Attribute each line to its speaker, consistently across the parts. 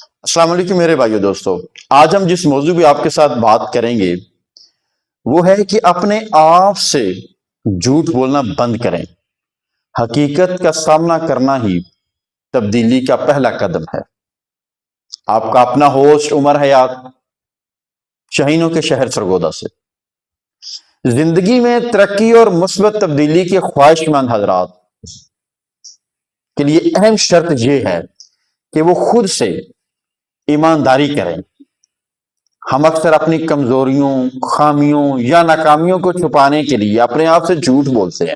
Speaker 1: السلام علیکم میرے بھائیو دوستو، آج ہم جس موضوع پہ آپ کے ساتھ بات کریں گے وہ ہے کہ اپنے آپ سے جھوٹ بولنا بند کریں۔ حقیقت کا سامنا کرنا ہی تبدیلی کا پہلا قدم ہے۔ آپ کا اپنا ہوسٹ عمر حیات، شاہینوں کے شہر سرگودا سے۔ زندگی میں ترقی اور مثبت تبدیلی کے خواہش مند حضرات کے لیے اہم شرط یہ ہے کہ وہ خود سے ایمانداری کریں۔ ہم اکثر اپنی کمزوریوں، خامیوں یا ناکامیوں کو چھپانے کے لیے اپنے آپ سے جھوٹ بولتے ہیں۔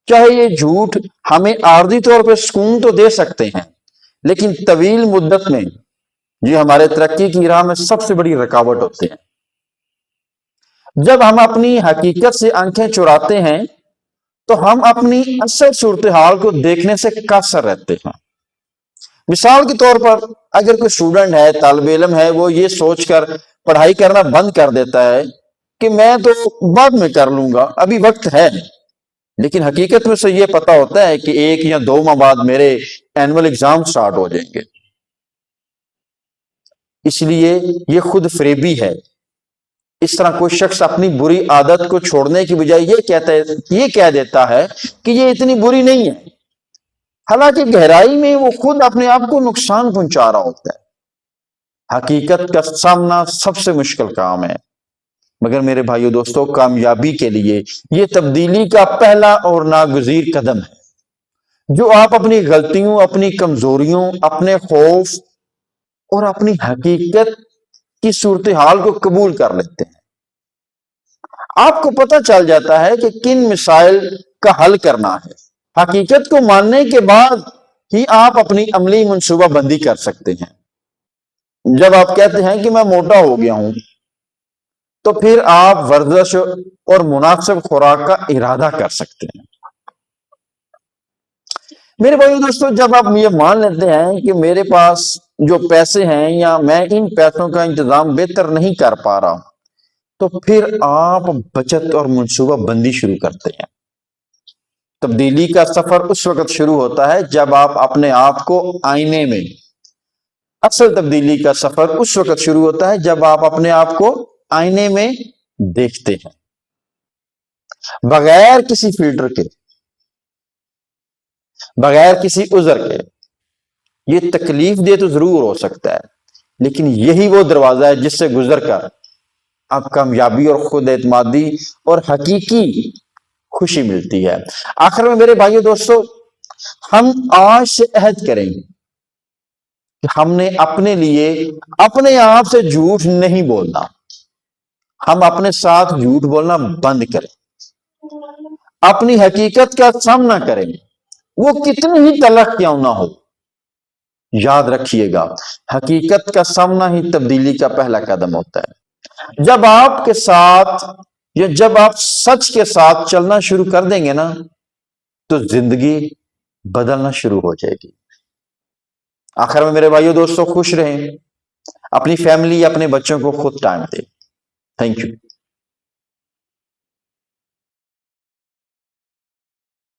Speaker 1: چاہے یہ جھوٹ ہمیں عارضی طور پہ سکون تو دے سکتے ہیں، لیکن طویل مدت میں یہ ہمارے ترقی کی راہ میں سب سے بڑی رکاوٹ ہوتے ہیں۔ جب ہم اپنی حقیقت سے آنکھیں چراتے ہیں تو ہم اپنی اصل صورتحال کو دیکھنے سے قاصر رہتے ہیں۔ مثال کے طور پر اگر کوئی اسٹوڈنٹ ہے، طالب علم ہے، وہ یہ سوچ کر پڑھائی کرنا بند کر دیتا ہے کہ میں تو بعد میں کر لوں گا، ابھی وقت ہے، لیکن حقیقت میں سے یہ پتا ہوتا ہے کہ 1 یا 2 ماہ بعد میرے اینول ایگزام سٹارٹ ہو جائیں گے۔ اس لیے یہ خود فریبی ہے۔ اس طرح کوئی شخص اپنی بری عادت کو چھوڑنے کی بجائے یہ کہہ دیتا ہے کہ یہ اتنی بری نہیں ہے، حالانکہ گہرائی میں وہ خود اپنے آپ کو نقصان پہنچا رہا ہوتا ہے۔ حقیقت کا سامنا سب سے مشکل کام ہے، مگر میرے بھائیو دوستو، کامیابی کے لیے یہ تبدیلی کا پہلا اور ناگزیر قدم ہے۔ جو آپ اپنی غلطیوں، اپنی کمزوریوں، اپنے خوف اور اپنی حقیقت کی صورتحال کو قبول کر لیتے ہیں، آپ کو پتہ چل جاتا ہے کہ کن مسائل کا حل کرنا ہے۔ حقیقت کو ماننے کے بعد ہی آپ اپنی عملی منصوبہ بندی کر سکتے ہیں۔ جب آپ کہتے ہیں کہ میں موٹا ہو گیا ہوں، تو پھر آپ ورزش اور مناسب خوراک کا ارادہ کر سکتے ہیں۔ میرے بھائیو دوستو، جب آپ یہ مان لیتے ہیں کہ میرے پاس جو پیسے ہیں یا میں ان پیسوں کا انتظام بہتر نہیں کر پا رہا، تو پھر آپ بچت اور منصوبہ بندی شروع کرتے ہیں۔ تبدیلی کا سفر اس وقت شروع ہوتا ہے جب آپ اپنے آپ کو آئینے میں اصل تبدیلی کا سفر اس وقت شروع ہوتا ہے جب آپ اپنے آپ کو آئینے میں دیکھتے ہیں، بغیر کسی فلٹر کے، بغیر کسی عذر کے۔ یہ تکلیف دہ تو ضرور ہو سکتا ہے، لیکن یہی وہ دروازہ ہے جس سے گزر کر آپ کامیابی اور خود اعتمادی اور حقیقی خوشی ملتی ہے۔ آخر میں میرے بھائیو دوستو، ہم آج سے عہد کریں گے کہ ہم نے اپنے لیے اپنے آپ سے جھوٹ نہیں بولنا۔ ہم اپنے ساتھ جھوٹ بولنا بند کریں، اپنی حقیقت کا سامنا کریں، وہ کتنی ہی تلخ کیوں نہ ہو۔ یاد رکھیے گا، حقیقت کا سامنا ہی تبدیلی کا پہلا قدم ہوتا ہے۔ جب آپ کے ساتھ یا جب آپ سچ کے ساتھ چلنا شروع کر دیں گے نا، تو زندگی بدلنا شروع ہو جائے گی۔ آخر میں میرے بھائیو دوستو، خوش رہیں، اپنی فیملی، اپنے بچوں کو خود ٹائم دیں۔ Thank you.